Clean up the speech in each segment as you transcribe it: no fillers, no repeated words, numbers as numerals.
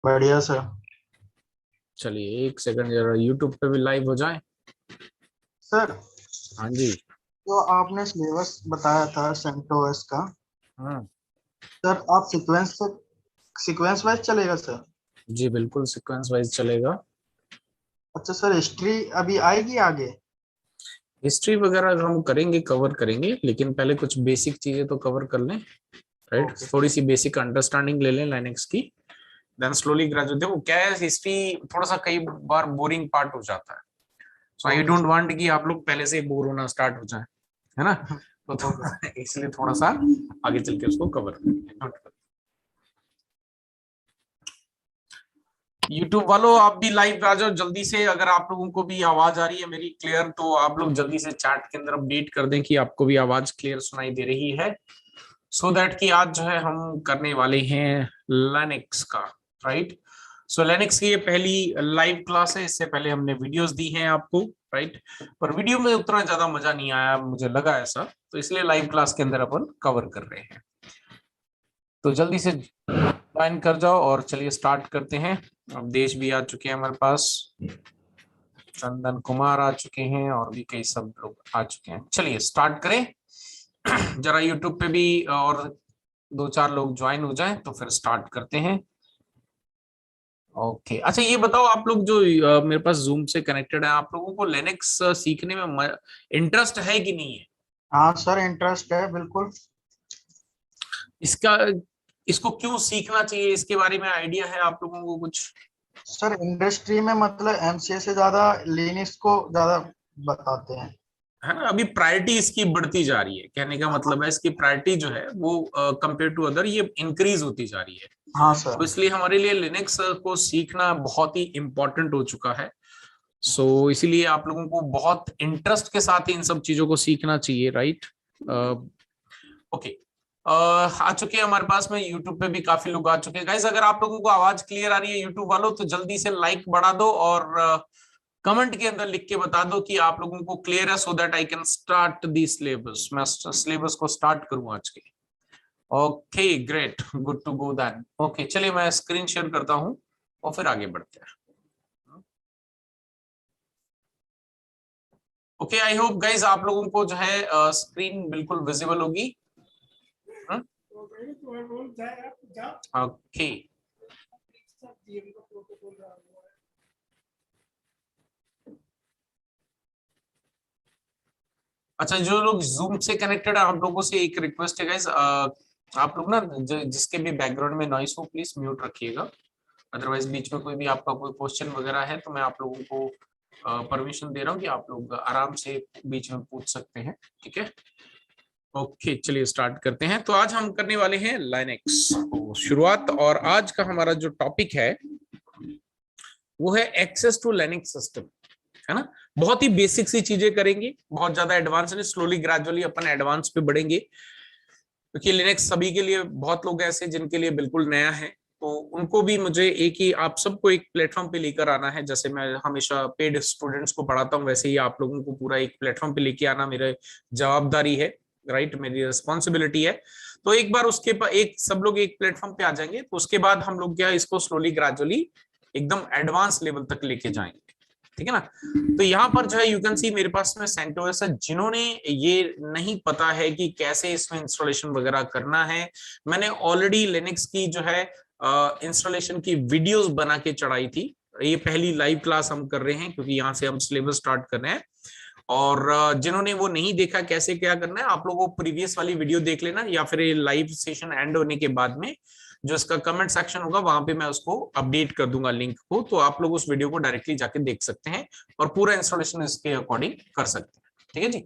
बढ़िया सर। चलिए एक सेकंड जरा यूट्यूब पे भी लाइव हो जाए। सर, हाँ जी। जो आपने सिलेबस बताया था सेंटोस का, हाँ सर आप सीक्वेंस वाइज चलेगा सर? जी, बिल्कुल सीक्वेंस वाइज चलेगा। अच्छा सर, हिस्ट्री अभी आएगी आगे? हिस्ट्री वगैरह हम करेंगे, कवर करेंगे, लेकिन पहले कुछ बेसिक चीजें तो कवर कर लें। Right, okay. थोड़ी सी बेसिक अंडरस्टैंडिंग ले लें लाइनेक्स की। Then slowly graduate. देखो क्या है, हिस्ट्री थोड़ा सा कई बार बोरिंग पार्ट हो जाता है। सो आई ओके डोंट सर। वांट कि आप लोग पहले से बोर होना स्टार्ट हो जाए, है ना। Okay sir. इसलिए थोड़ा सा आगे चल के उसको कवर करेंगे। यूट्यूब वालों आप भी लाइव आ जाओ जल्दी से। अगर आप लोगों को भी आवाज आ रही है मेरी क्लियर, तो आप लोग जल्दी से चैट के अंदर अपडेट कर दें कि आपको भी आवाज क्लियर सुनाई दे रही है। सो दैट कि आज जो है हम करने वाले हैं लिनक्स का। राइट। सो लिनक्स की ये पहली लाइव क्लास है। इससे पहले हमने वीडियोस दी हैं आपको। राइट। पर वीडियो में उतना ज्यादा मजा नहीं आया, मुझे लगा ऐसा, तो इसलिए लाइव क्लास के अंदर अपन कवर कर रहे हैं। तो जल्दी से ज्वाइन कर जाओ और चलिए स्टार्ट करते हैं। अब देश भी आ चुके हैं हमारे पास, चंदन कुमार आ चुके हैं और भी कई सब लोग आ चुके हैं। चलिए स्टार्ट करें। जरा यूट्यूब पे भी और दो चार लोग ज्वाइन हो जाएं तो फिर स्टार्ट करते हैं। ओके, अच्छा ये बताओ आप लोग जो मेरे पास जूम से कनेक्टेड है, आप लोगों को लिनक्स सीखने में इंटरेस्ट है कि नहीं है? हाँ सर, इंटरेस्ट है बिल्कुल। इसका इसको क्यों सीखना चाहिए, इसके बारे में आइडिया है आप लोगों को कुछ? सर इंडस्ट्री में मतलब एमसीए से ज्यादा लिनक्स को ज्यादा बताते हैं। है ना, अभी प्रायोरिटी इसकी बढ़ती जा रही है, कहने का मतलब है इसकी प्रायोरिटी जो है वो कंपेयर टू अदर ये इंक्रीज होती जा रही है। हाँ तो सर। इसलिए हमारे लिए लिनक्स को सीखना बहुत ही इंपॉर्टेंट हो चुका है। सो इसीलिए आप लोगों को बहुत इंटरेस्ट के साथ ही इन सब चीजों को सीखना चाहिए। राइट। ओके। आ चुके हैं हमारे पास में यूट्यूब पे भी काफी लोग आ चुके हैं। गाइस अगर आप लोगों को आवाज क्लियर आ रही है यूट्यूब वालों, तो जल्दी से लाइक बढ़ा दो और कमेंट के अंदर लिख के बता दो कि आप लोगों को क्लियर है, so that I can start the syllabus. मैं सिलेबस को स्टार्ट करूं आज के। Okay great, good to go then. Okay चलिए मैं स्क्रीन शेयर करता हूं और फिर आगे बढ़ते हैं। ओके, आई होप गाइज आप लोगों को जो है स्क्रीन बिल्कुल विजिबल होगी। ओके। अच्छा, जो लोग जूम से कनेक्टेड है, आप लोगों से एक रिक्वेस्ट है गाइज, आप लोग ना जिसके भी बैकग्राउंड में नॉइस हो प्लीज म्यूट रखिएगा। अदरवाइज बीच में कोई भी आपका कोई क्वेश्चन वगैरह है तो मैं आप लोगों को परमिशन दे रहा हूँ कि आप लोग आराम से बीच में पूछ सकते हैं। ठीक है। ओके चलिए स्टार्ट करते हैं। तो आज हम करने वाले हैं लाइनेक्स शुरुआत, और आज का हमारा जो टॉपिक है वो है एक्सेस टू लिनक्स सिस्टम। है ना। बहुत ही बेसिक सी चीजें करेंगे, बहुत ज्यादा एडवांस नहीं, स्लोली ग्रेजुअली अपन एडवांस पे बढ़ेंगे, क्योंकि लिनक्स सभी के लिए, बहुत लोग ऐसे जिनके लिए बिल्कुल नया है, तो उनको भी मुझे एक ही, आप सबको एक प्लेटफॉर्म पे लेकर आना है। जैसे मैं हमेशा पेड स्टूडेंट्स को पढ़ाता हूँ, वैसे ही आप लोगों को पूरा एक प्लेटफॉर्म पे लेके आना मेरी जवाबदारी है। राइट, मेरी रिस्पॉन्सिबिलिटी है। तो एक बार उसके बाद एक सब लोग एक प्लेटफॉर्म पे आ जाएंगे, तो उसके बाद हम लोग क्या इसको स्लोली ग्रेजुअली एकदम एडवांस लेवल तक लेके जाएंगे। ठीक है ना। तो यहाँ पर जो है यू कैन सी मेरे पास में सेंटोस है। जिन्होंने ये नहीं पता है कि कैसे इसमें इंस्टॉलेशन वगैरह करना है, मैंने ऑलरेडी लिनक्स की जो है इंस्टॉलेशन की वीडियोस बना के चढ़ाई थी। ये पहली लाइव क्लास हम कर रहे हैं क्योंकि यहाँ से हम सिलेबस स्टार्ट कर रहे हैं। और जिन्होंने वो नहीं देखा कैसे क्या करना है, आप लोगों को प्रीवियस वाली वीडियो देख लेना, या फिर ये लाइव सेशन एंड होने के बाद में जो इसका कमेंट सेक्शन होगा वहां पे मैं उसको अपडेट कर दूंगा लिंक को, तो आप लोग उस वीडियो को डायरेक्टली जाके देख सकते हैं और पूरा इंस्टॉलेशन इसके अकॉर्डिंग कर सकते हैं। ठीक है जी।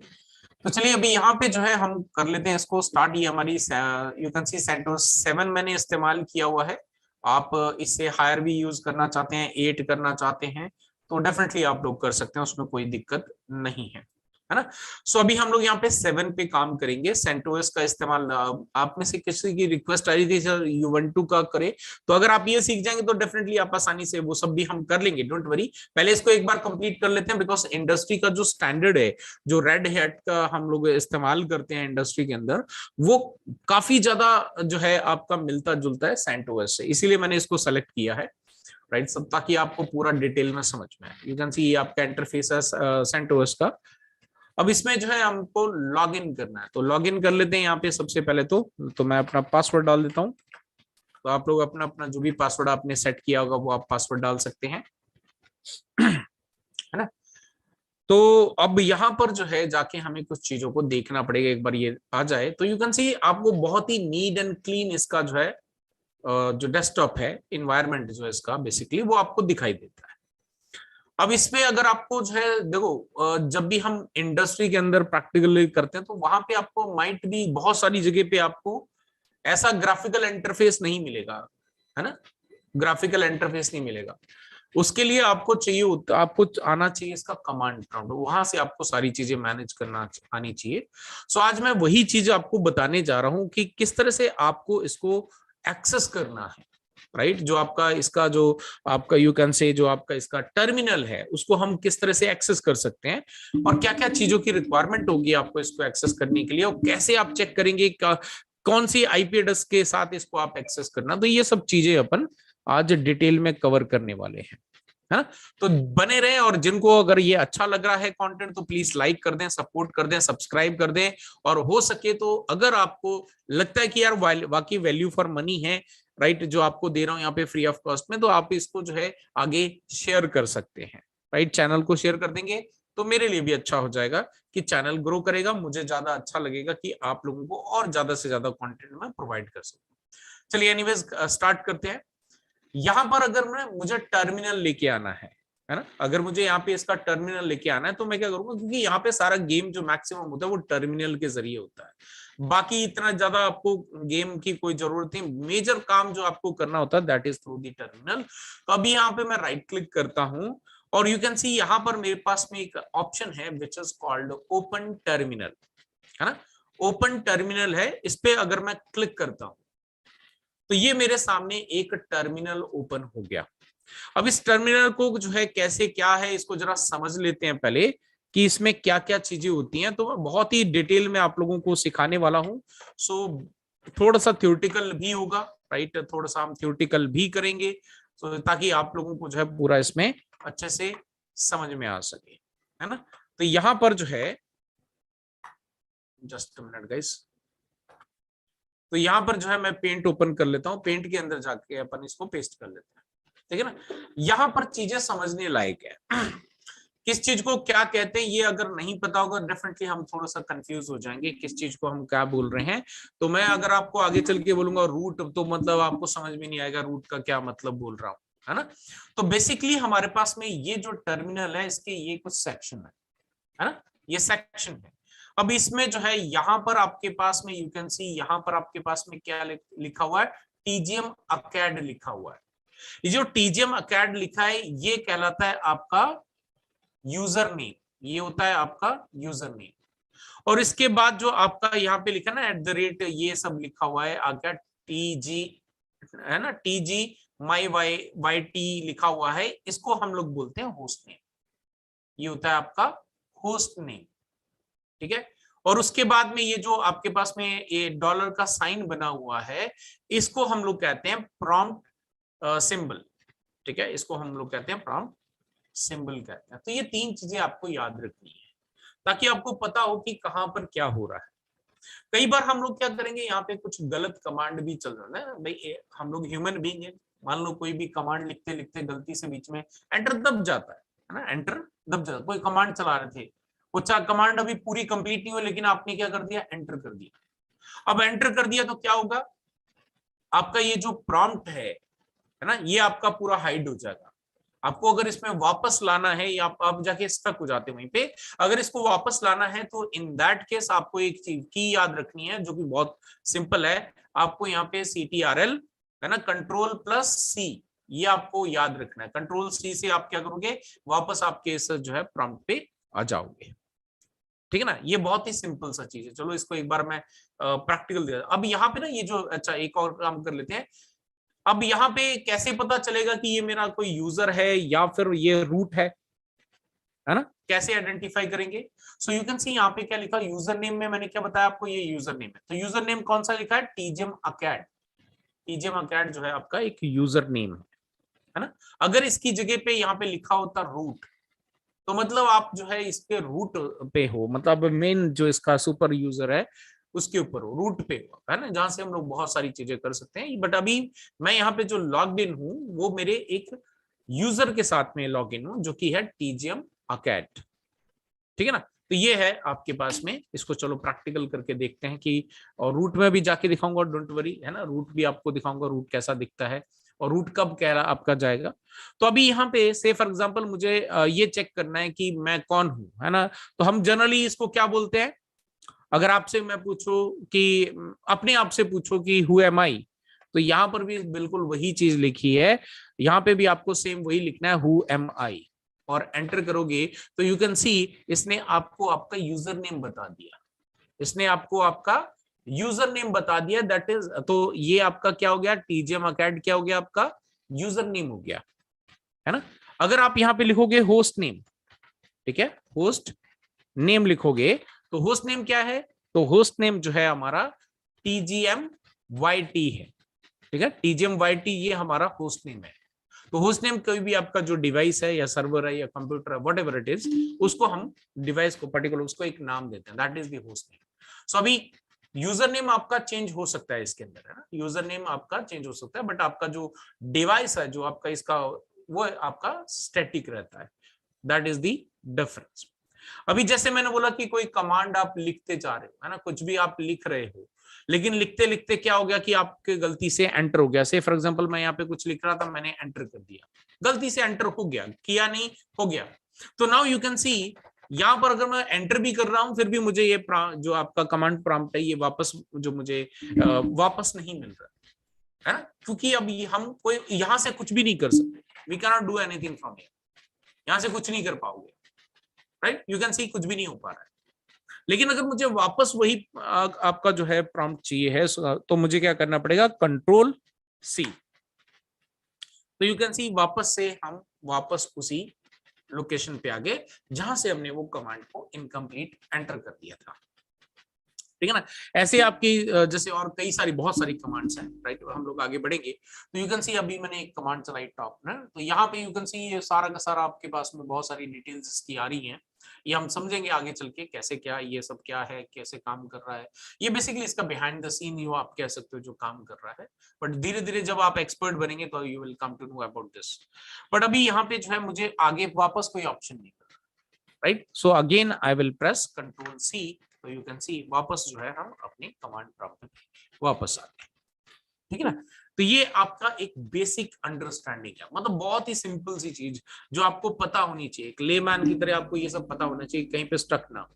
तो चलिए अभी यहाँ पे जो है हम कर लेते हैं इसको स्टार्ट। ये हमारी यू कैन सी सेंटोस 7 मैंने इस्तेमाल किया हुआ है। आप इससे हायर भी यूज करना चाहते हैं, 8 करना चाहते हैं, तो डेफिनेटली आप लोग कर सकते हैं, उसमें कोई दिक्कत नहीं है ना। सो अभी हम लोग यहाँ पे 7 पे काम करेंगे। सेंटोस का इस्तेमाल, आप में से किसी की रिक्वेस्ट आ रही थी सर यूवेंटू का करे, तो अगर आप ये सीख जाएंगे तो डेफिनेटली आप आसानी से वो सब भी हम कर लेंगे, डोंट वरी। पहले इसको एक बार कंप्लीट कर लेते हैं, बिकॉज इंडस्ट्री का जो स्टैंडर्ड है, जो रेड हैट का हम लोग इस्तेमाल करते हैं इंडस्ट्री के अंदर, वो काफी ज्यादा जो है आपका मिलता जुलता है सेंटोस से, इसीलिए मैंने इसको सेलेक्ट किया है। राइट, सब ताकि आपको पूरा डिटेल में समझ में आए। यू कैन सी ये आपका इंटरफेस है सेंटोस का। अब इसमें जो है हमको लॉग इन करना है, तो लॉग इन कर लेते हैं यहाँ पे सबसे पहले तो मैं अपना पासवर्ड डाल देता हूँ। तो आप लोग अपना अपना जो भी पासवर्ड आपने सेट किया होगा वो आप पासवर्ड डाल सकते हैं, है ना। तो अब यहाँ पर जो है जाके हमें कुछ चीजों को देखना पड़ेगा। एक बार ये आ जाए तो यू कैन सी आपको बहुत ही नीट एंड क्लीन इसका जो है जो डेस्कटॉप है इन्वायरमेंट जो है इसका बेसिकली वो आपको दिखाई देता है। अब इसमें अगर आपको जो है देखो जब भी हम इंडस्ट्री के अंदर प्रैक्टिकली करते हैं तो वहां पे आपको माइट भी बहुत सारी जगह पे आपको ऐसा ग्राफिकल इंटरफेस नहीं मिलेगा, है ना, ग्राफिकल इंटरफेस नहीं मिलेगा। उसके लिए आपको चाहिए, आपको आना चाहिए इसका कमांड प्रॉम्प्ट, वहां से आपको सारी चीजें मैनेज करना आनी चाहिए। सो आज मैं वही चीज आपको बताने जा रहा हूं कि किस तरह से आपको इसको एक्सेस करना है, राइट। जो आपका इसका जो आपका यू कैन से जो आपका इसका टर्मिनल है उसको हम किस तरह से एक्सेस कर सकते हैं और क्या क्या चीजों की रिक्वायरमेंट होगी आपको इसको एक्सेस करने के लिए, और कैसे आप चेक करेंगे कौन सी आईपी एड्रेस के साथ इसको आप एक्सेस करना। तो ये सब चीजें अपन आज डिटेल में कवर करने वाले हैं, है ना। तो बने रहें, और जिनको अगर ये अच्छा लग रहा है कंटेंट तो प्लीज लाइक कर दें, सपोर्ट कर दें, सब्सक्राइब कर दें, और हो सके तो अगर आपको लगता है कि यार वाकई वैल्यू फॉर मनी है, राइट, जो आपको दे रहा हूं यहाँ पे फ्री ऑफ कॉस्ट में, तो आप इसको जो है आगे शेयर कर सकते हैं, राइट। चैनल को शेयर कर देंगे तो मेरे लिए भी अच्छा हो जाएगा कि चैनल ग्रो करेगा, मुझे ज्यादा अच्छा लगेगा कि आप लोगों को और ज्यादा से ज्यादा कंटेंट मैं प्रोवाइड कर सकूं। चलिए एनीवेज स्टार्ट करते हैं। यहां पर अगर मुझे टर्मिनल लेके आना है ना, अगर मुझे यहाँ पे इसका टर्मिनल लेके आना है तो मैं क्या करूंगा, क्योंकि यहाँ पे सारा गेम जो मैक्सिमम होता है वो टर्मिनल के जरिए होता है, बाकी इतना ज्यादा आपको गेम की कोई जरूरत नहीं, मेजर काम जो आपको करना होता है that is through the terminal. तो अभी यहाँ पे मैं राइट क्लिक करता हूं और यू कैन सी यहाँ पर मेरे पास में एक ऑप्शन है which is called open terminal, है ना। ओपन टर्मिनल है, इस पे अगर मैं क्लिक करता हूं तो ये मेरे सामने एक टर्मिनल ओपन हो गया। अब इस टर्मिनल को जो है कैसे क्या है इसको जरा समझ लेते हैं पहले कि इसमें क्या क्या चीजें होती हैं। तो मैं बहुत ही डिटेल में आप लोगों को सिखाने वाला हूं। सो थोड़ा सा थ्योरेटिकल भी होगा, राइट, थोड़ा सा हम थ्योरेटिकल भी करेंगे ताकि आप लोगों को जो है पूरा इसमें अच्छे से समझ में आ सके, है ना। तो यहां पर जो है जस्ट मिनट गाइस, तो यहां पर जो है मैं पेंट ओपन कर लेता हूं, पेंट के अंदर जाके अपन इसको पेस्ट कर लेते हैं, ठीक है ना। यहां पर चीजें समझने लायक है, किस चीज को क्या कहते हैं ये अगर नहीं पता होगा डेफिनेटली हम थोड़ा सा कंफ्यूज हो जाएंगे किस चीज को हम क्या बोल रहे हैं। तो मैं अगर आपको आगे चल के बोलूंगा रूट तो मतलब आपको समझ में नहीं आएगा रूट का क्या मतलब बोल रहा हूं, है ना। तो बेसिकली हमारे पास में ये जो टर्मिनल है इसके ये कुछ सेक्शन है ना, ये सेक्शन है। अब इसमें जो है यहाँ पर आपके पास में यू कैन सी यहाँ पर आपके पास में क्या लिखा हुआ है, टीजीएम अकेड लिखा हुआ है। ये जो टीजीएम अकेड लिखा है ये कहलाता है आपका यूजर नेम, ये होता है आपका यूजर नेम। और इसके बाद जो आपका यहाँ पे लिखा ना @ ये सब लिखा हुआ है आगे टीजी, है ना, टीजी माई वाई टी लिखा हुआ है, इसको हम लोग बोलते हैं होस्ट नेम, ये होता है आपका होस्ट नेम, ठीक है। और उसके बाद में ये जो आपके पास में ये डॉलर का साइन बना हुआ है इसको हम लोग कहते हैं प्रॉम्प्ट सिंबल, ठीक है, इसको हम लोग कहते हैं प्रॉम्प्ट सिंबल कहते हैं। तो ये तीन चीजें आपको याद रखनी है ताकि आपको पता हो कि कहां पर क्या हो रहा है। कई बार हम लोग क्या करेंगे यहाँ पे कुछ गलत कमांड भी चल रहा है भाई, हम लोग ह्यूमन बीइंग है, मान लो कोई भी कमांड लिखते लिखते गलती से बीच में एंटर दब जाता है ना, एंटर दब जाता है, कोई कमांड चला रहे थे वो कमांड अभी पूरी कंप्लीट नहीं हुई लेकिन आपने क्या कर दिया, एंटर कर दिया। अब एंटर कर दिया तो क्या होगा, आपका ये जो प्रॉम्प्ट है ना, ये आपका पूरा हाइड हो जाएगा। आपको अगर इसमें वापस लाना है या आप जाके स्टक हो जाते हैं वहीं पे, अगर इसको वापस लाना है तो इन दैट केस आपको एक चीज की याद रखनी है जो कि बहुत सिंपल है, आपको यहाँ पे CTRL है ना, Ctrl+C, ये आपको याद रखना है। Ctrl+C से आप क्या करोगे, वापस आपके इस जो है प्रॉम्प्ट पे आ जाओगे, ठीक है ना। ये बहुत ही सिंपल सा चीज है। चलो इसको एक बार मैं प्रैक्टिकल दिया। अब यहाँ पे ना ये जो अच्छा एक और काम कर लेते हैं। अब यहाँ पे कैसे पता चलेगा कि ये मेरा कोई यूजर है या फिर ये रूट है ना, कैसे आइडेंटिफाई करेंगे। सो यू कैन सी यहाँ पे क्या लिखा, यूजर नेम में मैंने क्या बताया आपको, ये यूजर नेम है। तो यूजर नेम कौन सा लिखा है, टीजीएम अकेड, टीजीएम अकेड जो है आपका एक यूजर नेम है, है ना। अगर इसकी जगह पे यहाँ पे लिखा होता रूट, तो मतलब आप जो है इसके रूट पे हो, मतलब मेन जो इसका सुपर यूजर है उसके ऊपर हो, रूट पे हो, है ना, जहां से हम लोग बहुत सारी चीजें कर सकते हैं। बट अभी मैं यहाँ पे जो लॉग्ड इन हूँ वो मेरे एक यूजर के साथ में लॉग इन हूँ, जो कि है TGM Acat, ठीक है ना। तो ये है आपके पास में, इसको चलो प्रैक्टिकल करके देखते हैं कि, और रूट में भी जाके दिखाऊंगा, डोंट वरी, है ना, रूट भी आपको दिखाऊंगा रूट कैसा दिखता है और रूट कब कह रहा आपका जाएगा। तो अभी यहाँ पे से फॉर एग्जांपल मुझे ये चेक करना है कि मैं कौन हूं, है ना। तो हम जनरली इसको क्या बोलते हैं, अगर आपसे मैं पूछूं कि अपने आप से पूछो कि हु एम आई, तो यहां पर भी बिल्कुल वही चीज लिखी है, यहां पे भी आपको सेम वही लिखना है, हु एम आई, और एंटर करोगे तो यू कैन सी इसने आपको आपका यूजर नेम बता दिया, इसने आपको आपका यूजर नेम बता दिया, दैट इज, तो ये आपका क्या हो गया, TGM Acat क्या हो गया, आपका यूजर नेम हो गया, है ना। अगर आप यहाँ पे लिखोगे होस्ट नेम, ठीक है, होस्ट नेम लिखोगे, तो होस्ट नेम क्या है, तो होस्ट नेम जो है हमारा TGMYT है, ठीक है, TGMYT ये हमारा होस्ट नेम है। तो होस्ट नेम कोई भी आपका जो डिवाइस है या सर्वर है या कंप्यूटर है, वट एवर इट इज, उसको हम डिवाइस को पर्टिकुलर उसको एक नाम देते हैं, that is the host name. So अभी यूजर नेम आपका चेंज हो सकता है इसके अंदर, है ना, यूजर नेम आपका चेंज हो सकता है, बट आपका जो डिवाइस है, जो आपका इसका, वो आपका स्टैटिक रहता है, दैट इज द डिफरेंस। अभी जैसे मैंने बोला कि कोई कमांड आप लिखते जा रहे हो, है ना, कुछ भी आप लिख रहे हो, लेकिन लिखते लिखते क्या हो गया कि आपके गलती से एंटर हो गया, से फॉर एग्जांपल मैं यहाँ पे कुछ लिख रहा था, मैंने एंटर कर दिया, गलती से एंटर हो गया, किया नहीं, हो गया। तो नाउ यू कैन सी यहाँ पर अगर मैं एंटर भी कर रहा हूं फिर भी मुझे ये जो आपका कमांड प्रॉम्प्ट है ये वापस, जो मुझे वापस नहीं मिल रहा है ना, क्योंकि अब हम कोई यहां से कुछ भी नहीं कर सकते, we can not do anything from here, यहां से कुछ नहीं कर पाओगे, राइट, यू कैन सी कुछ भी नहीं हो पा रहा है। लेकिन अगर मुझे वापस वही आपका जो है प्रॉम्प्ट चाहिए है, तो मुझे क्या करना पड़ेगा, Ctrl+C, तो यू कैन सी वापस से हम वापस उसी लोकेशन पे आ गए जहां से हमने वो कमांड को इनकम्प्लीट एंटर कर दिया था, ठीक है ना। ऐसे आपकी जैसे और कई सारी बहुत सारी कमांड्स हैं, राइट, हम लोग आगे बढ़ेंगे। तो यू कैन सी अभी मैंने एक कमांड चलाई टॉप में, तो यहाँ पे यू कैन सी ये सारा का सारा आपके पास में बहुत सारी डिटेल्स इसकी आ रही हैं, ये हम समझेंगे आगे चल के कैसे क्या ये सब क्या है, कैसे काम कर रहा है, ये बेसिकली इसका बिहाइंड द सीन यू आप कह सकते हो जो काम कर रहा है। बट धीरे धीरे जब आप एक्सपर्ट बनेंगे तो you will come to know about this. But अभी यहाँ पे जो है मुझे आगे वापस कोई ऑप्शन नहीं, right, so again I will press Ctrl+C, तो यू कैन सी वापस जो है हम अपने कमांड प्रॉम्प्ट में वापस आ गए, ठीक है ना। तो ये आपका एक बेसिक अंडरस्टैंडिंग है, मतलब बहुत ही सिंपल सी चीज जो आपको पता होनी चाहिए, एक लेमैन की तरह आपको ये सब पता होना चाहिए, कहीं पे स्टक ना हो,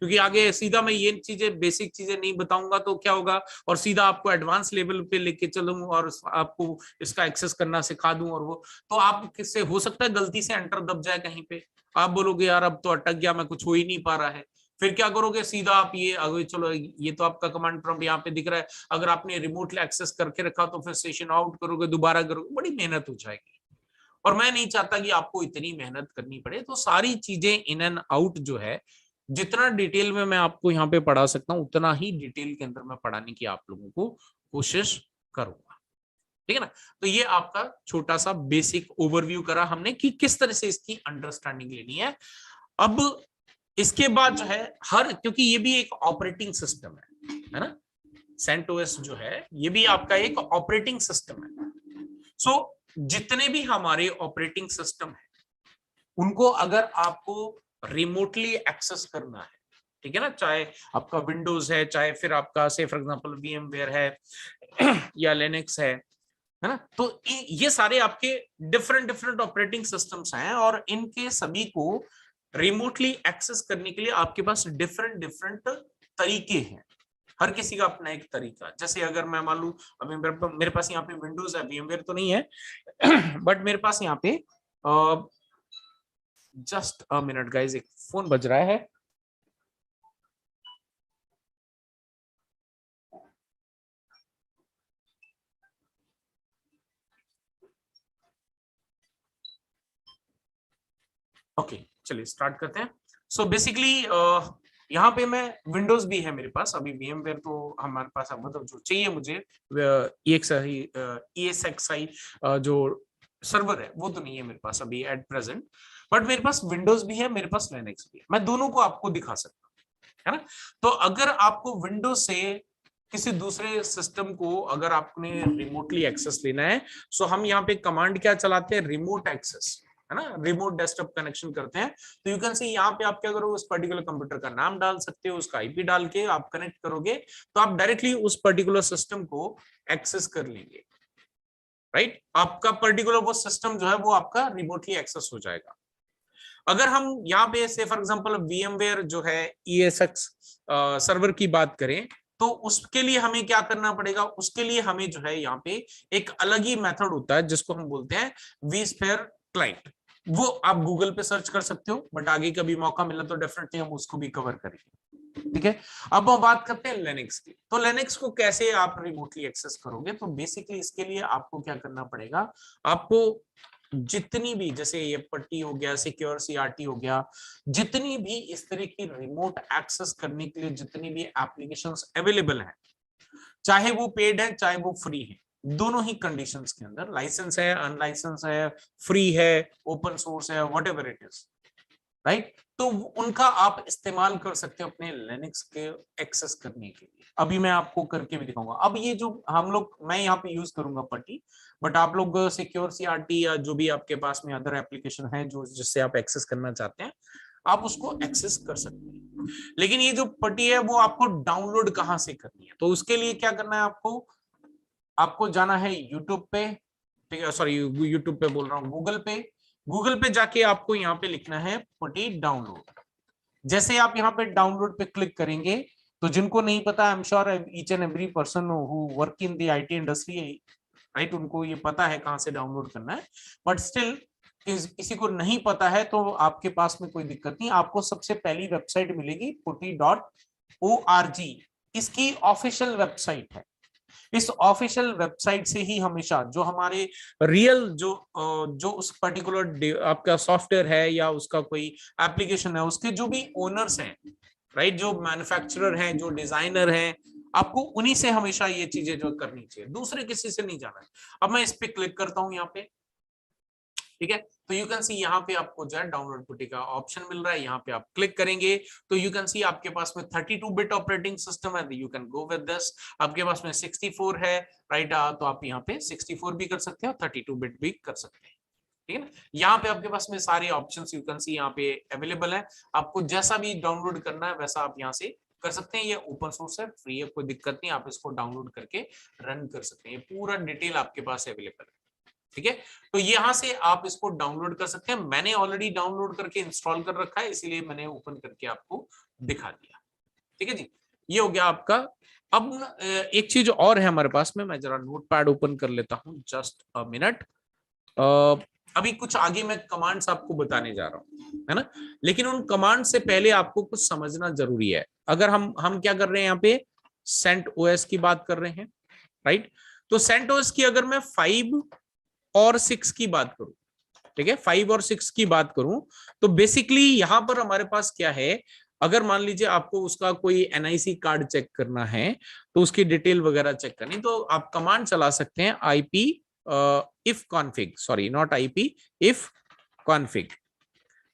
क्योंकि आगे सीधा मैं ये चीजें बेसिक चीजें नहीं बताऊंगा तो क्या होगा, और सीधा आपको एडवांस लेवल पे लेके चलूं और आपको इसका एक्सेस करना सिखा दूं, और वो तो आप किससे हो सकता है गलती से एंटर दब जाए कहीं पे, आप बोलोगे यार अब तो अटक गया, मैं कुछ हो ही नहीं पा रहा है, फिर क्या करोगे, सीधा आप ये अगर चलो ये तो आपका कमांड प्रॉम्प्ट यहाँ पे दिख रहा है, अगर आपने रिमोटली एक्सेस करके रखा तो फिर सेशन आउट करोगे, दोबारा करोगे, बड़ी मेहनत हो जाएगी, और मैं नहीं चाहता कि आपको इतनी मेहनत करनी पड़े। तो सारी चीजें इन एंड आउट जो है, जितना डिटेल में मैं आपको यहाँ पे पढ़ा सकता हूँ उतना ही डिटेल के अंदर मैं पढ़ाने की आप लोगों को कोशिश करूंगा, ठीक है ना। तो ये आपका छोटा सा बेसिक ओवरव्यू करा हमने कि किस तरह से इसकी अंडरस्टैंडिंग लेनी है। अब इसके बाद जो है क्योंकि ये भी एक ऑपरेटिंग सिस्टम है ना, CentOS जो है ये भी आपका एक ऑपरेटिंग सिस्टम है। सो जितने भी हमारे ऑपरेटिंग सिस्टम है उनको अगर आपको रिमोटली एक्सेस करना है, ठीक है ना, चाहे आपका विंडोज है, चाहे फिर आपका से फॉर एग्जांपल VMware है या लिनक्स है ना, तो ये सारे आपके डिफरेंट डिफरेंट ऑपरेटिंग सिस्टम्स हैं, और इनके सभी को रिमोटली एक्सेस करने के लिए आपके पास डिफरेंट डिफरेंट तरीके हैं, हर किसी का अपना एक तरीका। जैसे अगर मैं मान लूं अभी मेरे पास यहाँ पे विंडोज है, VMware तो नहीं है बट मेरे पास यहाँ पे जस्ट अ मिनट गाइस, एक फोन बज रहा है। ओके चलिए स्टार्ट करते हैं। सो बेसिकली यहाँ पे मैं विंडोज भी है मेरे पास, अभी VMware तो हमारे पास मतलब जो चाहिए मुझे ESXi जो सर्वर है वो तो नहीं है मेरे पास अभी एट प्रेजेंट, बट मेरे पास विंडोज भी है, मेरे पास लिनक्स भी है, मैं दोनों को आपको दिखा सकता हूँ, है ना। तो अगर आपको विंडोज से किसी दूसरे सिस्टम को अगर आपने रिमोटली एक्सेस लेना है, सो हम यहाँ पे कमांड क्या चलाते हैं, रिमोट एक्सेस, है ना, रिमोट डेस्कटॉप कनेक्शन करते हैं। तो यू कैन सी यहाँ पे आप क्या करोगे, उस पर्टिकुलर कंप्यूटर का नाम डाल सकते हो, उसका आईपी डाल के आप कनेक्ट करोगे, तो आप डायरेक्टली उस पर्टिकुलर सिस्टम को एक्सेस कर लेंगे, राइट। आपका पर्टिकुलर वो सिस्टम जो है वो आपका रिमोटली एक्सेस हो जाएगा। अगर हम यहाँ पे से फॉर एग्जांपल VMware जो है ESX सर्वर की बात करें, तो उसके लिए हमें क्या करना पड़ेगा, उसके लिए हमें जो है यहाँ पे एक अलग ही मेथड होता है जिसको हम बोलते हैं vSphere क्लाइंट। वो आप गूगल पे सर्च कर सकते हो, बट आगे कभी मौका मिला तो डेफिनेटली हम उसको भी कवर करेंगे, ठीक है। अब हम बात करते हैं लिनक्स की। तो लिनक्स को कैसे आप रिमोटली एक्सेस करोगे, तो बेसिकली इसके लिए आपको क्या करना पड़ेगा, आपको जितनी भी, जैसे ये पट्टी हो गया, सिक्योर CRT हो गया, जितनी भी इस तरह की रिमोट एक्सेस करने के लिए जितनी भी एप्लीकेशंस अवेलेबल हैं, चाहे वो पेड है चाहे वो फ्री है, दोनों ही कंडीशंस के अंदर, लाइसेंस है, अनलाइसेंस है, फ्री है, ओपन सोर्स है, व्हाटएवर इट इज, राइट। तो उनका आप इस्तेमाल कर सकते हो अपने लिनक्स के एक्सेस करने के लिए। अभी मैं आपको करके भी दिखाऊंगा। अब ये जो हम लोग, मैं यहाँ पे यूज करूंगा पट्टी, बट आप लोग सिक्योर CRT या जो भी आपके पास में अदर एप्लीकेशन है जो जिससे आप एक्सेस करना चाहते हैं, आप उसको एक्सेस कर सकते हैं। लेकिन ये जो पट्टी है वो आपको डाउनलोड कहाँ से करनी है, तो उसके लिए क्या करना है, आपको जाना है यूट्यूब पे, ठीक है, सॉरी यूट्यूब पे बोल रहा हूँ, गूगल पे जाके आपको यहाँ पे लिखना है पट्टी डाउनलोड। जैसे आप यहाँ पे डाउनलोड पे क्लिक करेंगे, तो जिनको नहीं पता, I am sure each and every person who work in the IT industry, right, उनको ये पता है कहाँ से डाउनलोड करना है, बट स्टिल किसी को नहीं पता है तो आपके पास में कोई दिक्कत नहीं। आपको सबसे पहली वेबसाइट मिलेगी putty.org, इसकी ऑफिशियल वेबसाइट है। इस ऑफिशियल वेबसाइट से ही हमेशा जो हमारे रियल जो उस पर्टिकुलर आपका सॉफ्टवेयर है या उसका कोई एप्लीकेशन है, उसके जो भी ओनर्स हैं, राइट, जो मैन्युफैक्चरर हैं, जो डिजाइनर हैं, आपको उन्हीं से हमेशा ये चीजें जो करनी चाहिए, दूसरे किसी से नहीं जाना है। अब मैं इस पे क्लिक करता हूं यहाँ पे, ठीक है, तो यू कैन सी यहाँ पे आपको जो है डाउनलोड पुट्टी का ऑप्शन मिल रहा है, यहाँ पे आप क्लिक करेंगे तो यू कैन सी आपके पास में 32-बिट ऑपरेटिंग सिस्टम है, you can go with this. आपके पास में 64 है, राइट, तो आप यहाँ पे 64 भी कर सकते हैं और 32-बिट भी कर सकते हैं, ठीक है ना। यहाँ पे आपके पास में सारे ऑप्शंस यू कैन सी यहाँ पे अवेलेबल है, आपको जैसा भी डाउनलोड करना है वैसा आप यहाँ से कर सकते हैं। ये ओपन सोर्स है, फ्री है, कोई दिक्कत नहीं, आप इसको डाउनलोड करके रन कर सकते हैं, ये पूरा डिटेल आपके पास अवेलेबल है, ठीक है। तो यहां से आप इसको डाउनलोड कर सकते हैं, मैंने ऑलरेडी डाउनलोड करके इंस्टॉल कर रखा है, इसीलिए मैंने ओपन करके आपको दिखा दिया, ठीक है जी। ये हो गया आपका। अब एक चीज और है हमारे पास में, मैं जरा नोटपैड ओपन कर लेता हूं, जस्ट अ मिनट। अभी कुछ आगे मैं कमांड्स आपको बताने जा रहा हूं, है ना, लेकिन उन कमांड से पहले आपको कुछ समझना जरूरी है। अगर हम क्या कर रहे हैं, यहाँ पे CentOS की बात कर रहे हैं, राइट। तो CentOS की अगर मैं 5 और 6 की बात करूं, ठीक है, 5 और 6 की बात करूं, तो बेसिकली यहां पर हमारे पास क्या है, अगर मान लीजिए आपको उसका कोई NIC कार्ड चेक करना है, तो उसकी डिटेल वगैरह चेक करनी, तो आप कमांड चला सकते हैं IP if config, sorry not IP, if config,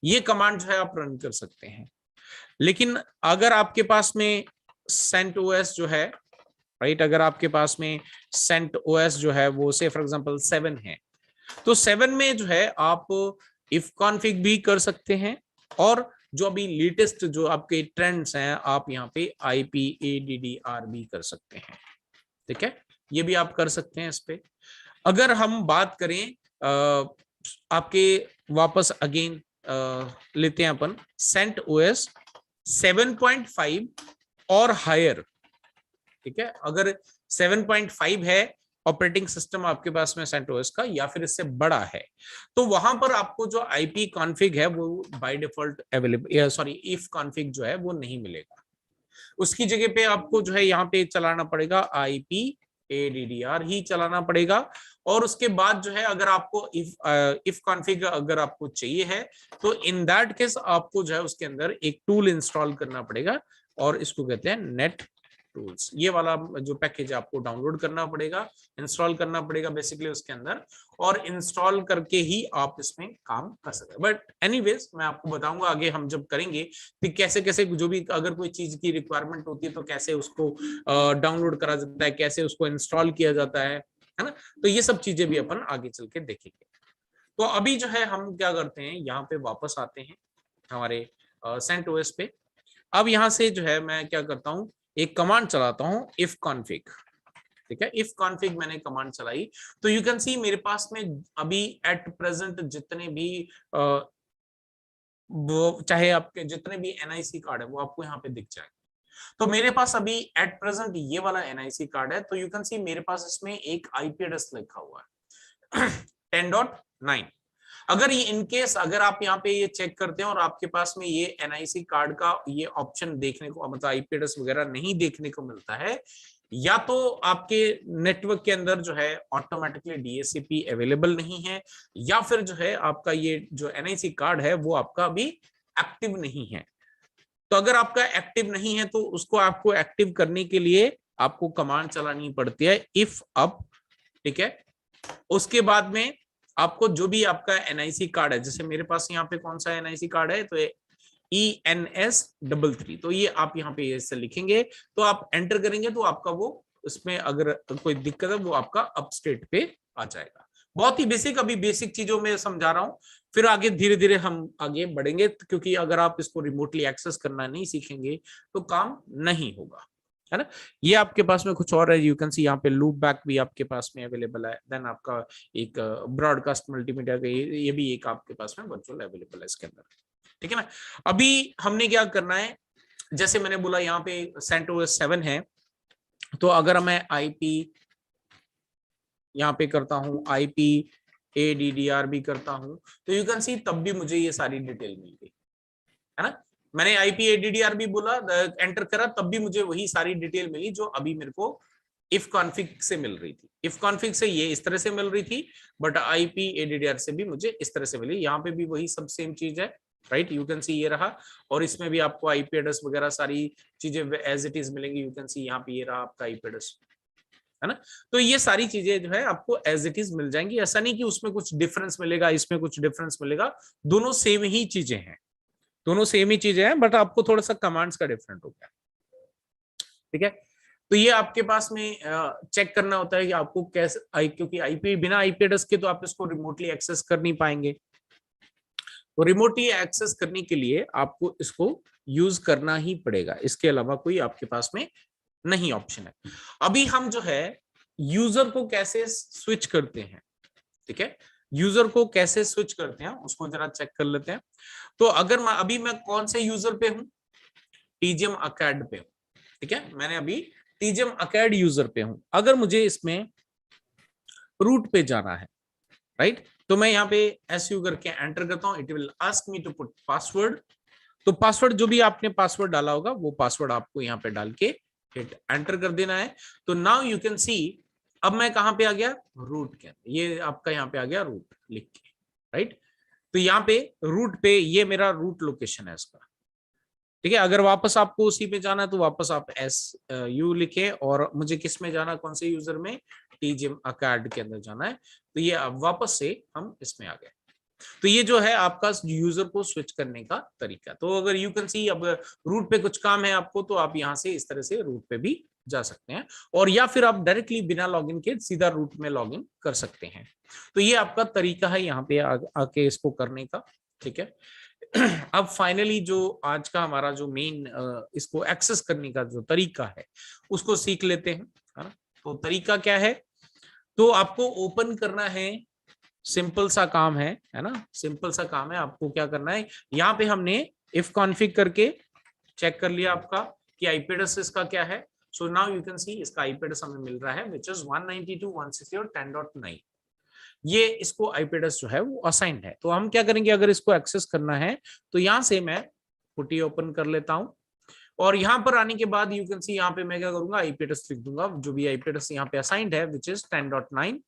ये कमांड जो है आप रन कर सकते हैं। लेकिन अगर आपके पास में CentOS जो है, राइट, अगर आपके पास में CentOS जो है वो से फॉर एग्जांपल 7 है, तो 7 में जो है आप इफ कॉन्फ़िग भी कर सकते हैं, और जो अभी लेटेस्ट जो आपके ट्रेंड्स हैं, आप यहाँ पे IPADDR भी कर सकते हैं, ठीक है, ये भी आप कर सकते हैं इस पे। अगर हम बात करें आपके वापस अगेन लेते हैं अपन CentOS 7.5 और हायर, ठीक है, अगर 7.5 है ऑपरेटिंग सिस्टम आपके पास में CentOS का, या फिर इससे बड़ा है, तो वहां पर आपको जो IP कॉन्फ़िग है वो by default available, sorry if config जो है वो नहीं मिलेगा, उसकी जगह पे आपको जो है यहाँ पे चलाना पड़ेगा IPADDR ही चलाना पड़ेगा। और उसके बाद जो है अगर आपको इफ कॉन्फ़िग अगर आपको चाहिए है, तो इन दैट केस आपको जो है उसके अंदर एक टूल इंस्टॉल करना पड़ेगा, और इसको कहते हैं नेट टूल्स, ये वाला जो पैकेज आपको डाउनलोड करना पड़ेगा, इंस्टॉल करना पड़ेगा बेसिकली उसके अंदर, और इंस्टॉल करके ही आप इसमें काम कर सकते हैं। बट एनीवेज मैं आपको बताऊंगा आगे हम जब करेंगे कि कैसे कैसे जो भी अगर कोई चीज की रिक्वायरमेंट होती है तो कैसे उसको डाउनलोड करा जाता है, कैसे उसको इंस्टॉल किया जाता है ना। तो ये सब चीजें भी अपन आगे चल के देखेंगे। तो अभी जो है हम क्या करते हैं, यहाँ पे वापस आते हैं हमारे CentOS पे। अब यहाँ से जो है मैं क्या करता हूँ, एक कमांड चलाता हूँ if config, ठीक है। if config मैंने कमांड चलाई तो यू कैन सी मेरे पास में अभी एट प्रेजेंट जितने भी वो चाहे आपके जितने भी NIC कार्ड है वो आपको यहाँ पे दिख जाए। तो मेरे पास अभी एट प्रेजेंट ये वाला NIC कार्ड है, तो यू कैन सी मेरे पास इसमें एक IP एड्रेस लिखा हुआ है 10.9। अगर ये इनकेस अगर आप यहाँ पे ये चेक करते हैं और आपके पास में ये NIC कार्ड का ये ऑप्शन देखने को, मतलब IP एड्रेस वगैरह नहीं देखने को मिलता है, या तो आपके नेटवर्क के अंदर जो है ऑटोमेटिकली DHCP अवेलेबल नहीं है, या फिर जो है आपका ये जो NIC कार्ड है वो आपका अभी एक्टिव नहीं है। तो अगर आपका एक्टिव नहीं है तो उसको आपको एक्टिव करने के लिए आपको कमांड चलानी पड़ती है if up, ठीक है। उसके बाद में आपको जो भी आपका NIC कार्ड है, जैसे मेरे पास यहाँ पे कौन सा NIC कार्ड है, तो ENS33, तो ये आप यहाँ पे ऐसे लिखेंगे, तो आप एंटर करेंगे तो आपका वो उसमें अगर कोई दिक्कत है वो आपका अप स्टेट पे आ जाएगा। बहुत ही बेसिक, अभी बेसिक चीजों में समझा रहा हूं, फिर आगे धीरे धीरे हम आगे बढ़ेंगे, क्योंकि अगर आप इसको रिमोटली एक्सेस करना नहीं सीखेंगे तो काम नहीं होगा, है ना। ये आपके पास में कुछ और है, यू कैन सी यहाँ पे लूप बैक भी आपके पास में अवेलेबल है। देन आपका एक ब्रॉडकास्ट मल्टीमीडिया का ये भी एक आपके पास में वर्चुअल अवेलेबल है इसके अंदर, ठीक है ना। अभी हमने क्या करना है, जैसे मैंने बोला यहाँ पे CentOS 7 है, तो अगर मैं IP यहाँ पे करता हूँ, IP ADDR भी करता हूँ, तो यू कैन सी तब भी मुझे ये सारी डिटेल मिल गई, है ना। मैंने IP ADDR भी बोला, एंटर करा, तब भी मुझे वही सारी डिटेल मिली जो अभी मेरे को if config से मिल रही थी। if config से ये इस तरह से मिल रही थी, बट IP ADDR से भी मुझे इस तरह से मिली। यहाँ पे भी वही सब सेम चीज है, राइट, यू कैन सी ये रहा, और इसमें भी आपको IP एड्रेस वगैरह सारी चीजें एज इट इज मिलेंगी। यू कैन सी यहाँ पे ये रहा आपका IP एड्रेस, है ना। तो ये सारी चीजें जो है आपको एज इट इज मिल जाएंगी, ऐसा नहीं कि उसमें कुछ डिफरेंस मिलेगा, इसमें कुछ डिफरेंस मिलेगा, दोनों सेम ही चीजें हैं, दोनों सेम ही चीजें हैं, बट आपको थोड़ा सा कमांड्स का डिफरेंट हो गया, ठीक है। तो ये आपके पास में चेक करना होता है कि आपको कैसे, क्योंकि IP बिना IP एड्रेस के तो आप इसको रिमोटली एक्सेस कर नहीं पाएंगे, तो रिमोटली एक्सेस करने के लिए आपको इसको यूज करना ही पड़ेगा, इसके अलावा कोई आपके पास में नहीं ऑप्शन है। अभी हम जो है यूजर को कैसे स्विच करते हैं, ठीक है, यूजर को कैसे स्विच करते हैं उसको जरा चेक कर लेते हैं। तो अगर मैं कौन से यूजर पे हूं, TGM Acad पे हूं, ठीक है, मैंने अभी TGM Acad यूजर पे हूं। अगर मुझे इसमें रूट पे जाना है, राइट, तो मैं यहाँ पे SU करके एंटर करता हूं, it will ask me to put password. तो पासवर्ड जो भी आपने पासवर्ड डाला होगा वो पासवर्ड आपको यहाँ पे डाल के हिट एंटर कर देना है। तो नाउ यू कैन सी अब मैं कहां पे आ गया, रूट के अंदर, ये आपका यहाँ पे आ गया रूट लिख के, राइट। तो यहाँ पे रूट पे ये मेरा रूट लोकेशन है इसका, ठीक है। अगर वापस आपको उसी पे जाना है तो वापस आप SU लिखे, और मुझे किस में जाना, कौन से यूजर में, TGM Acad के अंदर जाना है। तो ये अब वापस से हम इसमें आ गए। तो ये जो है आपका यूजर को स्विच करने का तरीका। तो अगर यू कैन सी अब रूट पे कुछ काम है आपको, तो आप यहाँ से इस तरह से रूट पे भी जा सकते हैं, और या फिर आप डायरेक्टली बिना लॉगिन के सीधा रूट में लॉगिन कर सकते हैं। तो ये आपका तरीका है यहाँ पे आके इसको करने का, ठीक है। अब फाइनली जो आज का हमारा जो मेन इसको एक्सेस करने का जो तरीका है उसको सीख लेते हैं, है ना। तो तरीका क्या है, तो आपको ओपन करना है, सिंपल सा काम है ना, सिंपल सा काम है। आपको क्या करना है, यहाँ पे हमने if config करके चेक कर लिया आपका कि IP एड्रेस इसका क्या है। सो नाउ यू कैन सी इसका IP एड्रेस हमें मिल रहा है विच इज 192.168.10.9। ये इसको IP एड्रेस जो है वो असाइंड है। तो हम क्या करेंगे, अगर इसको एक्सेस करना है तो यहाँ से मैं पुटी ओपन कर लेता हूँ, और यहाँ पर आने के बाद यू कैन सी यहाँ पे मैं क्या करूंगा, IP एड्रेस लिख दूंगा, जो भी IP एड्रेस यहाँ पे असाइंड है विच इज 10.9।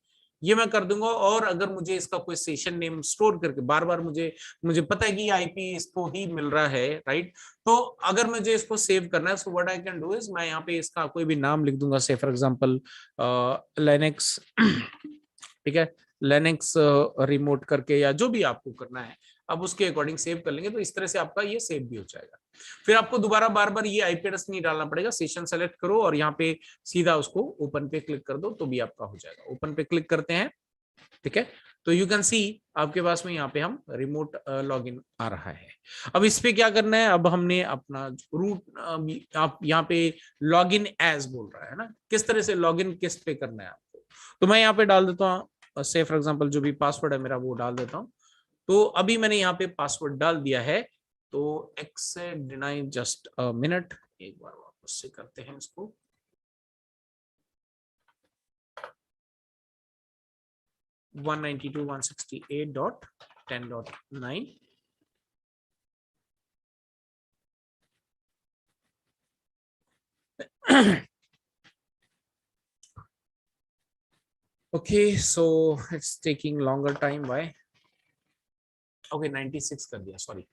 ये मैं कर दूंगा। और अगर मुझे इसका कोई सेशन नेम स्टोर करके बार बार मुझे पता है कि आईपी इसको ही मिल रहा है, राइट, तो अगर मुझे इसको सेव करना है, so what I can do is मैं यहाँ पे इसका कोई भी नाम लिख दूंगा, से फॉर एग्जांपल लिनक्स, ठीक है, लिनक्स रिमोट करके, या जो भी आपको करना है अब उसके अकॉर्डिंग सेव कर लेंगे, तो इस तरह से आपका ये सेव भी हो जाएगा। फिर आपको दोबारा बार बार ये आईपी एड्रेस नहीं डालना पड़ेगा, सेशन सेलेक्ट करो और यहाँ पे सीधा उसको ओपन पे क्लिक कर दो तो भी आपका हो जाएगा। ओपन पे क्लिक करते हैं, ठीक है, तो यू कैन सी आपके पास में यहाँ पे हम रिमोट लॉगिन आ रहा है। अब इस पे क्या करना है, अब हमने अपना रूट, आप यहाँ पे लॉगिन एज बोल रहा है ना, किस तरह से लॉगिन किस पे करना है आपको, तो मैं यहाँ पे डाल देता हूँ, से फॉर एग्जांपल जो भी पासवर्ड है मेरा वो डाल देता हूँ। तो अभी मैंने यहाँ पे पासवर्ड डाल दिया है, तो accept deny, just a minute, एक बार वापस से करते हैं इसको। One 192.168.10.9 okay, so it's taking longer time. Why? Okay, 96 कर दिया, सॉरी,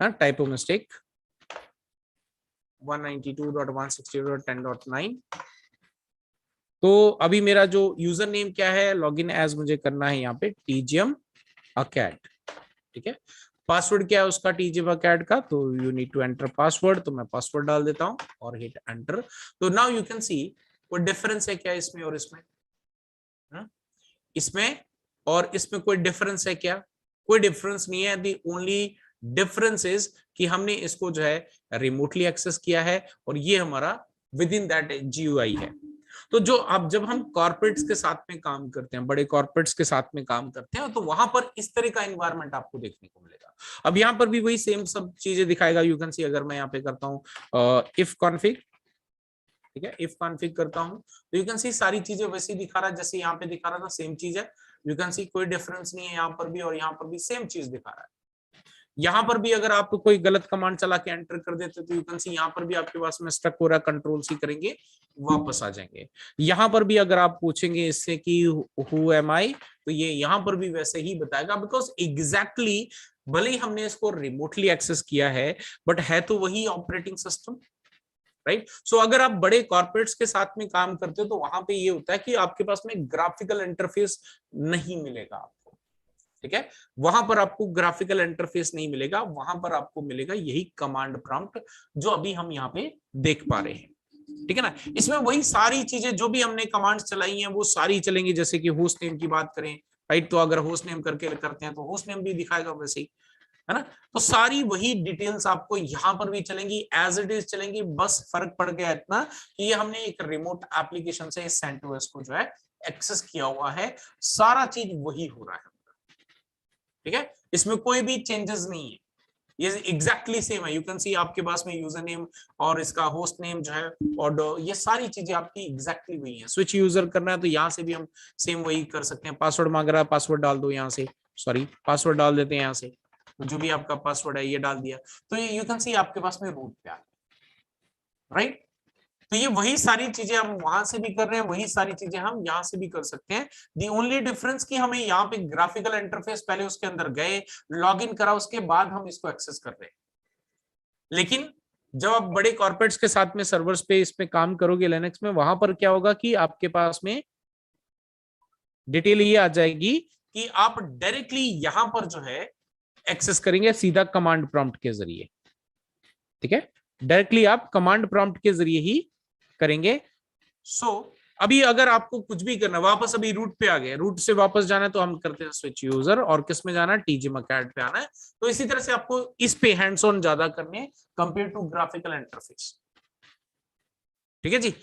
हाँ, टाइपो मिस्टेक, 192.168.10.9। तो अभी मेरा जो यूजर नेम क्या है, लॉगिन एज मुझे करना है यहाँ पे TGM Acad, ठीक है। पासवर्ड क्या है उसका, TGM Acad का, तो you need to enter password, तो मैं पासवर्ड डाल देता हूँ और हिट एंटर। तो नाउ यू कैन सी कोई डिफरेंस है क्या इसमें और इसमें, इसमें और इसमें कोई डिफरेंस है क्या? कोई डिफरेंस नहीं है। दी ओनली डिफरेंस इज कि हमने इसको जो है रिमोटली एक्सेस किया है और ये हमारा विद इन दैट GUI है। तो जो अब जब हम कॉर्पोरेट्स के साथ में काम करते हैं, बड़े कॉर्पोरेट्स के साथ में काम करते हैं, तो वहां पर इस तरह का एनवायरनमेंट आपको देखने को मिलेगा। अब यहाँ पर भी वही सेम सब चीजें दिखाएगा। यू कैन सी, अगर मैं यहाँ पे करता हूँ इफ कॉन्फिग, ठीक है, इफ कॉन्फिग करता हूँ, तो यू कैन सी सारी चीजें वैसे ही दिखा रहा है जैसे यहाँ पे दिखा रहा था, सेम चीज है। यू कैन सी कोई डिफरेंस नहीं है यहाँ पर भी और यहाँ पर भी सेम चीज दिखा रहा है। यहाँ पर भी अगर आप कोई गलत कमांड चला के एंटर कर देते तो यू कैन सी यहाँ पर भी आपके पास में स्टक हो रहा है, कंट्रोल सी करेंगे वापस आ जाएंगे। यहाँ पर भी अगर आप पूछेंगे इससे कि हु एम आई, तो ये यहाँ पर भी वैसे ही बताएगा, बिकॉज एग्जैक्टली भले ही हमने इसको रिमोटली एक्सेस किया है बट है तो वही ऑपरेटिंग सिस्टम, राइट। सो अगर आप बड़े कॉर्पोरेट्स के साथ में काम करते हो तो वहां पे ये होता है कि आपके पास में ग्राफिकल इंटरफेस नहीं मिलेगा आपको, ठीक है, वहां पर आपको ग्राफिकल इंटरफेस नहीं मिलेगा, वहां पर आपको मिलेगा यही कमांड प्रॉम्प्ट जो अभी हम यहाँ पे देख पा रहे हैं, ठीक है ना। इसमें वही सारी चीजें जो भी हमने कमांड्स चलाई हैं वो सारी चलेंगी। जैसे कि होस्ट नेम की बात करें, राइट, तो अगर होस्ट नेम करके करते हैं तो होस्ट नेम भी दिखाएगा वैसे ही, है ना। तो सारी वही डिटेल्स आपको यहाँ पर भी चलेंगी, एज इट इज चलेंगी। बस फर्क पड़ गया इतना कि ये हमने एक रिमोट एप्लीकेशन से CentOS को जो है एक्सेस किया हुआ है, सारा चीज वही हो रहा है, ठीक है, इसमें कोई भी चेंजेस नहीं है, ये एग्जैक्टली सेम है। यू कैन सी आपके पास में यूजर नेम और इसका होस्ट नेम जो है और ये सारी चीजें आपकी एग्जैक्टली वही है। स्विच यूजर करना है तो यहाँ से भी हम सेम वही कर सकते हैं। पासवर्ड मांग रहा है, पासवर्ड डाल दो यहाँ से, सॉरी पासवर्ड डाल देते हैं यहाँ से, जो भी आपका पासवर्ड है ये डाल दिया, तो ये यू कैन सी आपके पास में रूट पे आ गया, राइट। तो ये वही सारी चीजें हम वहां से भी कर रहे हैं, वही सारी चीजें हम यहाँ से भी कर सकते हैं। दी ओनली डिफरेंस कि हमें यहाँ पे ग्राफिकल इंटरफेस, पहले उसके अंदर गए, लॉगिन करा, उसके बाद हम इसको एक्सेस कर रहे हैं। लेकिन जब आप बड़े कॉर्पोरेट्स के साथ में सर्वर्स पे इस पे काम करोगे लिनक्स में, वहां पर क्या होगा कि आपके पास में डिटेल ये आ जाएगी कि आप डायरेक्टली यहां पर जो है एक्सेस करेंगे सीधा कमांड प्रॉम्प्ट के जरिए, ठीक है, डायरेक्टली आप कमांड प्रॉम्प्ट के जरिए ही करेंगे। सो अभी अगर आपको कुछ भी करना, वापस अभी रूट पे आ गए, रूट से वापस जाना है तो हम करते हैं स्विच यूजर, और किस में जाना है, TGM Acad पे आना है। तो इसी तरह से आपको इस पे हैंड्स ऑन ज्यादा करने कंपेयर टू ग्राफिकल इंटरफेस, ठीक है जी।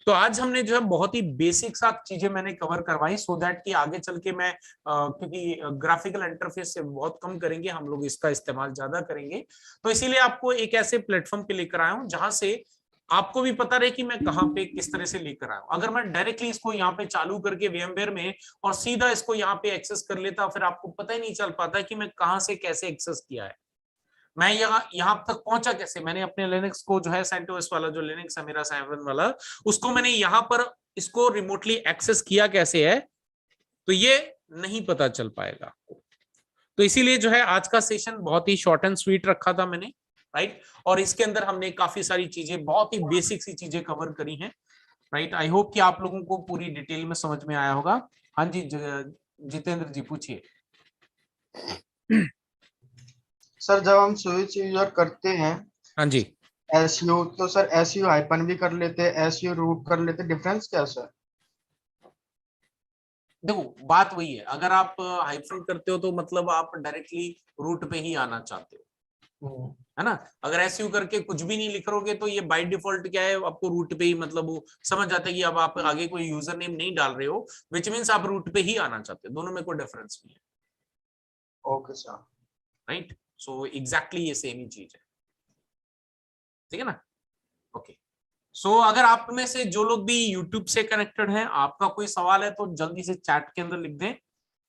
तो आज हमने जो है बहुत ही बेसिक सा चीजें मैंने कवर करवाई, सो दैट कि आगे चल के मैं क्योंकि ग्राफिकल इंटरफेस से बहुत कम करेंगे हम लोग, इसका इस्तेमाल ज्यादा करेंगे, तो इसीलिए आपको एक ऐसे प्लेटफॉर्म पे लेकर आया हूं जहां से आपको भी पता रहे कि मैं कहां पे किस तरह से लेकर आया हूं। अगर मैं डायरेक्टली इसको यहाँ पे चालू करके VMware में और सीधा इसको यहाँ पे एक्सेस कर लेता, फिर आपको पता ही नहीं चल पाता कि मैं कहां से कैसे एक्सेस किया है, मैं यहाँ तक पहुंचा कैसे। मैंने अपने लिनक्स को जो है CentOS वाला जो लिनक्स है मेरा 7 वाला, उसको मैंने यहाँ पर इसको रिमोटली एक्सेस किया कैसे है तो ये नहीं पता चल पाएगा आपको। तो इसीलिए जो है आज का सेशन बहुत ही शॉर्ट एंड स्वीट रखा था मैंने, राइट। और इसके अंदर हमने काफी सारी चीजें, बहुत ही बेसिक सी चीजें कवर करी हैं, राइट। आई होप कि आप लोगों को पूरी डिटेल में समझ में आया होगा। हाँ जी जितेंद्र जी पूछिए। सर जब हम स्विच यूजर करते हैं हाँ जी एसयू, तो सर एसयू हाइपन भी कर लेते हैं, एसयू रूट कर लेते हैं, डिफरेंस क्या सर? देखो बात वही है, अगर आप हाइफन करते हो तो मतलब आप डायरेक्टली रूट पे ही आना चाहते हो, है ना। अगर एसयू करके कुछ भी नहीं लिख रहोगे तो ये बाय डिफॉल्ट क्या है, आपको रूट पे ही मतलब वो समझ जाता है कि अब आप आगे कोई यूजर नेम नहीं डाल रहे हो, विच मीन्स आप रूट पे ही आना चाहते हो। दोनों में कोई डिफरेंस नहीं है। Okay sir. Right, so exactly ये सेम ही चीज है, ठीक है ना। ओके, सो अगर आप में से जो लोग भी यूट्यूब से कनेक्टेड हैं, आपका कोई सवाल है तो जल्दी से चैट के अंदर लिख दें,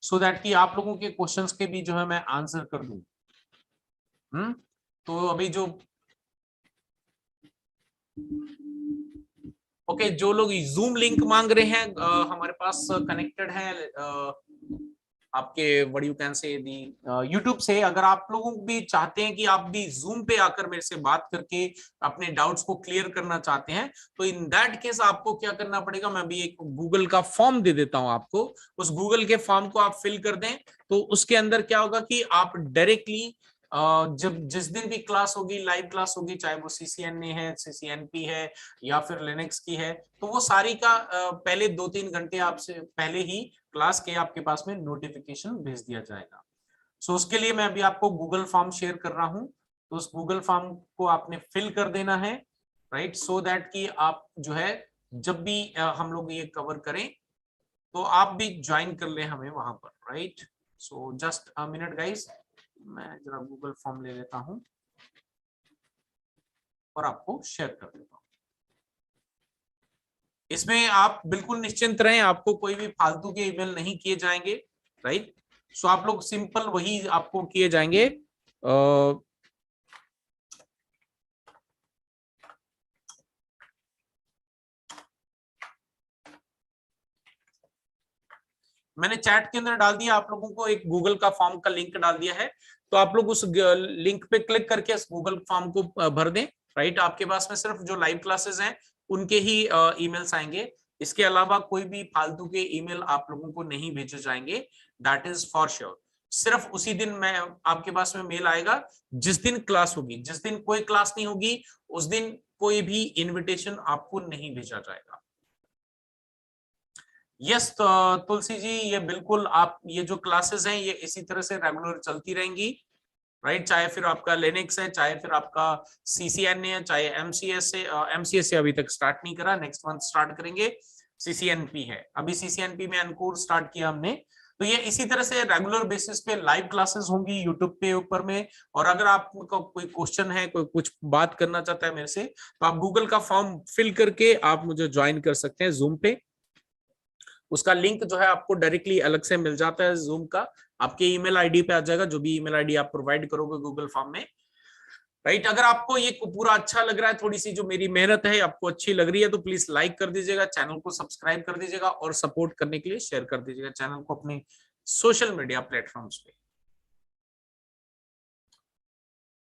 सो दैट कि आप लोगों के क्वेश्चंस के भी जो है मैं आंसर कर दूं। तो अभी जो ओके जो लोग जूम लिंक मांग रहे हैं, हमारे पास कनेक्टेड है आपके what you can say the YouTube से। अगर आप लोग भी चाहते हैं कि आप भी जूम पे आकर मेरे से बात करके अपने डाउट्स को क्लियर करना चाहते हैं, तो इन दैट केस आपको क्या करना पड़ेगा, मैं भी एक गूगल का फॉर्म दे देता हूं आपको। उस गूगल के फॉर्म को आप फिल कर दें, तो उसके अंदर क्या होगा कि आप डायरेक्टली जब जिस दिन भी क्लास होगी, लाइव क्लास होगी, चाहे वो CCNA है, CCNP है या फिर लिनक्स की है, तो वो सारी का पहले 2-3 घंटे आपसे पहले ही क्लास के आपके पास में नोटिफिकेशन भेज दिया जाएगा। सो उसके लिए मैं अभी आपको गूगल फॉर्म शेयर कर रहा हूं, तो उस गूगल फॉर्म को आपने फिल कर देना है, राइट, सो दैट कि आप जो है जब भी हम लोग ये कवर करें तो आप भी ज्वाइन कर ले हमें वहां पर, right. So just a minute guys, मैं जरा गूगल फॉर्म ले लेता हूं और आपको शेयर कर देता हूं। इसमें आप बिल्कुल निश्चिंत रहें, आपको कोई भी फालतू के ईमेल नहीं किए जाएंगे, राइट। सो आप लोग सिंपल वही आपको किए जाएंगे। मैंने चैट के अंदर डाल दिया, आप लोगों को एक गूगल का फॉर्म का लिंक डाल दिया है, तो आप लोग उस लिंक पे क्लिक करके इस गूगल फॉर्म को भर दें, राइट। आपके पास में सिर्फ जो लाइव क्लासेस हैं उनके ही ईमेल्स आएंगे, इसके अलावा कोई भी फालतू के ईमेल आप लोगों को नहीं भेजे जाएंगे, दैट इज फॉर श्योर। सिर्फ उसी दिन मैं आपके पास में मेल आएगा जिस दिन क्लास होगी। जिस दिन कोई क्लास नहीं होगी उस दिन कोई भी इनविटेशन आपको नहीं भेजा जाएगा। यस तुलसी जी, ये बिल्कुल आप ये जो क्लासेस हैं ये इसी तरह से रेगुलर चलती रहेंगी, राइट। चाहे फिर आपका लिनक्स है, चाहे फिर आपका CCNA है, चाहे MCS से MCS से अभी तक स्टार्ट नहीं करा, नेक्स्ट मंथ स्टार्ट करेंगे। CCNP है, अभी CCNP में एनकोर स्टार्ट किया हमने। तो ये इसी तरह से रेगुलर बेसिस पे लाइव क्लासेस होंगी यूट्यूब पे ऊपर में। और अगर आपको कोई क्वेश्चन है, कोई कुछ बात करना चाहता है मेरे से, तो आप गूगल का फॉर्म फिल करके आप मुझे ज्वाइन कर सकते हैं जूम पे। उसका लिंक जो है आपको डायरेक्टली अलग से मिल जाता है जूम का, आपके ईमेल आईडी पे आ जाएगा, जो भी ईमेल आईडी आप प्रोवाइड करोगे गूगल फॉर्म में, राइट। अगर आपको ये पूरा अच्छा लग रहा है, थोड़ी सी जो मेरी मेहनत है आपको अच्छी लग रही है, तो प्लीज लाइक कर दीजिएगा, चैनल को सब्सक्राइब कर दीजिएगा और सपोर्ट करने के लिए शेयर कर दीजिएगा चैनल को अपने सोशल मीडिया प्लेटफॉर्म्स पे।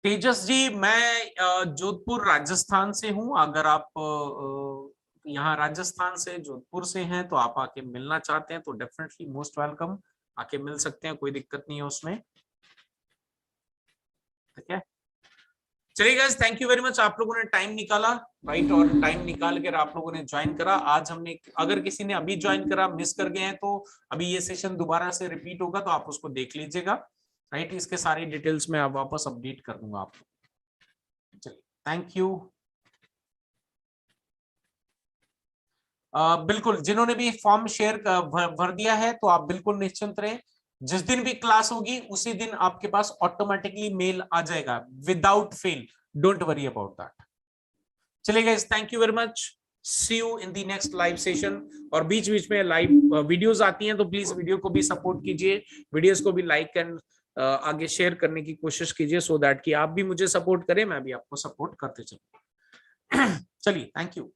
तेजस जी, मैं जोधपुर राजस्थान से हूं। अगर आप यहाँ राजस्थान से जोधपुर से हैं तो आप आके मिलना चाहते हैं तो डेफिनेटली मोस्ट वेलकम, आके मिल सकते हैं, कोई दिक्कत नहीं है उसमें, ठीक है। चलिए guys, thank you very much, आप लोगों ने टाइम निकाला, राइट, और टाइम निकाल कर आप लोगों ने ज्वाइन करा। आज हमने, अगर किसी ने अभी ज्वाइन करा, मिस कर गए हैं, तो अभी ये सेशन दोबारा से रिपीट होगा, तो आप उसको देख लीजिएगा, राइट। इसके सारी डिटेल्स में आप वापस अपडेट कर दूंगा आपको। चलिए, थैंक यू। बिल्कुल, जिन्होंने भी फॉर्म शेयर भर दिया है तो आप बिल्कुल निश्चिंत रहें, जिस दिन भी क्लास होगी उसी दिन आपके पास ऑटोमेटिकली मेल आ जाएगा without fail, don't worry about that. चलिए guys, thank you very much, see you in the next live session. और बीच बीच में लाइव वीडियोस आती हैं तो प्लीज वीडियो को भी सपोर्ट कीजिए, वीडियोस को भी लाइक एंड आगे शेयर करने की कोशिश कीजिए, सो दैट कि आप भी मुझे सपोर्ट करें, मैं भी आपको सपोर्ट करते चलूं। चलिए, थैंक यू।